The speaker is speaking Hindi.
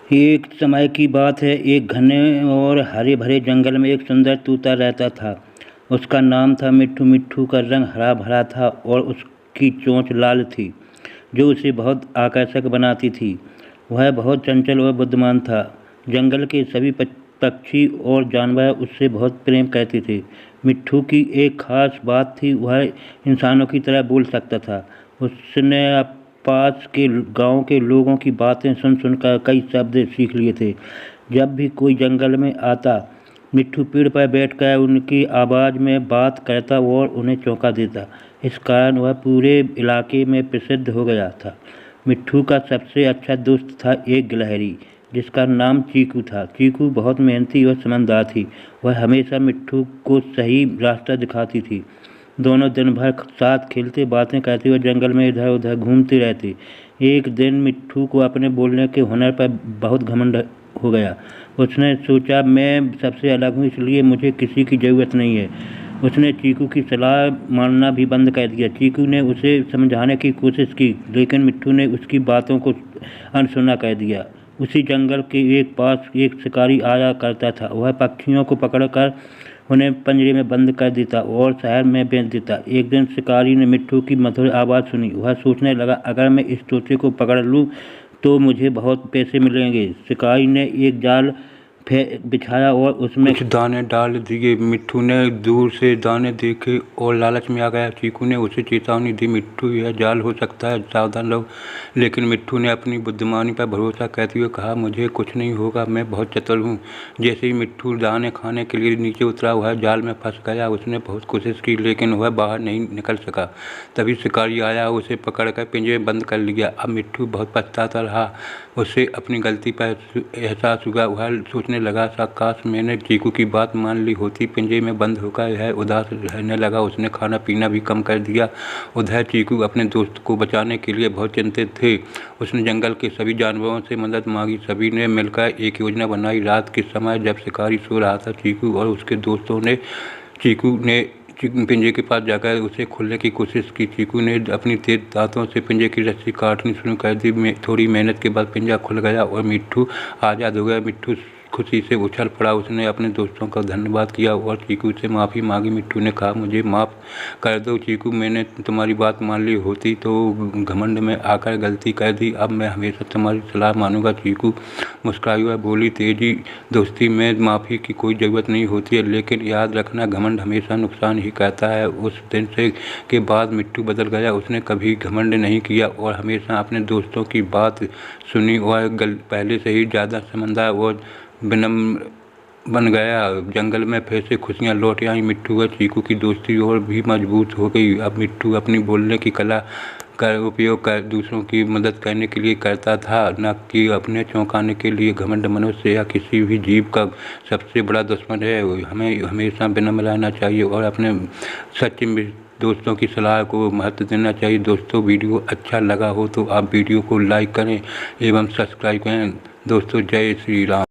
एक समय की बात है। एक घने और हरे भरे जंगल में एक सुंदर तोता रहता था। उसका नाम था मिट्ठू। मिट्ठू का रंग हरा भरा था और उसकी चोंच लाल थी, जो उसे बहुत आकर्षक बनाती थी। वह बहुत चंचल और बुद्धिमान था। जंगल के सभी पक्षी और जानवर उससे बहुत प्रेम करते थे। मिट्ठू की एक खास बात थी, वह इंसानों की तरह बोल सकता था। उसने पास के गांव के लोगों की बातें सुन सुनकर कई शब्द सीख लिए थे। जब भी कोई जंगल में आता, मिट्ठू पेड़ पर बैठकर उनकी आवाज़ में बात करता और उन्हें चौंका देता। इस कारण वह पूरे इलाके में प्रसिद्ध हो गया था। मिट्ठू का सबसे अच्छा दोस्त था एक गिलहरी, जिसका नाम चीकू था। चीकू बहुत मेहनती और समझदार थी। वह हमेशा मिट्ठू को सही रास्ता दिखाती थी। दोनों दिन भर साथ खेलते, बातें करते और जंगल में इधर उधर घूमते रहते। एक दिन मिट्ठू को अपने बोलने के हुनर पर बहुत घमंड हो गया। उसने सोचा, मैं सबसे अलग हूँ, इसलिए मुझे किसी की ज़रूरत नहीं है। उसने चीकू की सलाह मानना भी बंद कर दिया। चीकू ने उसे समझाने की कोशिश की, लेकिन मिट्ठू ने उसकी बातों को अनसुना कर दिया। उसी जंगल के एक पास एक शिकारी आया करता था। वह पक्षियों को पकड़कर उन्हें पिंजरे में बंद कर देता और शहर में बेच देता। एक दिन शिकारी ने मिट्ठू की मधुर आवाज़ सुनी। वह सोचने लगा, अगर मैं इस तोते को पकड़ लूँ तो मुझे बहुत पैसे मिलेंगे। शिकारी ने एक जाल बिछाया और उसमें कुछ दाने डाल दिए। मिट्ठू ने दूर से दाने देखे और लालच में आ गया। चीकू ने उसे चेतावनी दी, मिट्ठू यह जाल हो सकता है, सावधान रहो। लेकिन मिट्ठू ने अपनी बुद्धिमानी पर भरोसा करते हुए कहा, मुझे कुछ नहीं होगा, मैं बहुत चतुर हूँ। जैसे ही मिट्ठू दाने खाने के लिए नीचे उतरा, वह जाल में फंस गया। उसने बहुत कोशिश की, लेकिन वह बाहर नहीं निकल सका। तभी शिकारी आया, उसे पकड़कर पिंजरे में बंद कर लिया। अब मिट्ठू बहुत पछताता रहा। उसे अपनी गलती पर एहसास हुआ। वह सोचने लगा, काश मैंने चीकू की बात मान ली होती। पिंजरे में बंद होकर यह उदास रहने लगा। उसने खाना पीना भी कम कर दिया। उधर चीकू अपने दोस्त को बचाने के लिए बहुत चिंतित थे। उसने जंगल के सभी जानवरों से मदद मांगी। सभी ने मिलकर एक योजना बनाई। रात के समय जब शिकारी सो रहा था, चीकू और उसके दोस्तों ने चीकू ने पिंजरे के पास जाकर उसे खोलने की कोशिश की। चीकू ने अपनी तेज दांतों से पिंजरे की रस्सी काटनी शुरू कर दी। थोड़ी मेहनत के बाद पिंजरा खुल गया और मिट्ठू आज़ाद हो गया। मिट्ठू खुशी से उछल पड़ा। उसने अपने दोस्तों का धन्यवाद किया और चीकू से माफ़ी मांगी। मिट्ठू ने कहा, मुझे माफ़ कर दो चीकू, मैंने तुम्हारी बात मान ली होती तो घमंड में आकर गलती कर दी। अब मैं हमेशा तुम्हारी सलाह मानूंगा। चीकू मुस्कुराई और बोली, तेजी दोस्ती में माफ़ी की कोई ज़रूरत नहीं होती है, लेकिन याद रखना, घमंड हमेशा नुकसान ही करता है। उस दिन से के बाद मिट्ठू बदल गया। उसने कभी घमंड नहीं किया और हमेशा अपने दोस्तों की बात सुनी और पहले से ही ज़्यादा समझदार और विनम्र बन गया। जंगल में फिर से खुशियाँ लौट आई। मिट्ठू और चीकू की दोस्ती और भी मजबूत हो गई। अब मिट्ठू अपनी बोलने की कला का उपयोग कर दूसरों की मदद करने के लिए करता था, न कि अपने चौंकाने के लिए। घमंड मनुष्य या किसी भी जीव का सबसे बड़ा दुश्मन है। हमें हमेशा विनम्र रहना चाहिए और अपने सच्चे दोस्तों की सलाह को महत्व देना चाहिए। दोस्तों, वीडियो अच्छा लगा हो तो आप वीडियो को लाइक करें एवं सब्सक्राइब करें। दोस्तों, जय श्री राम।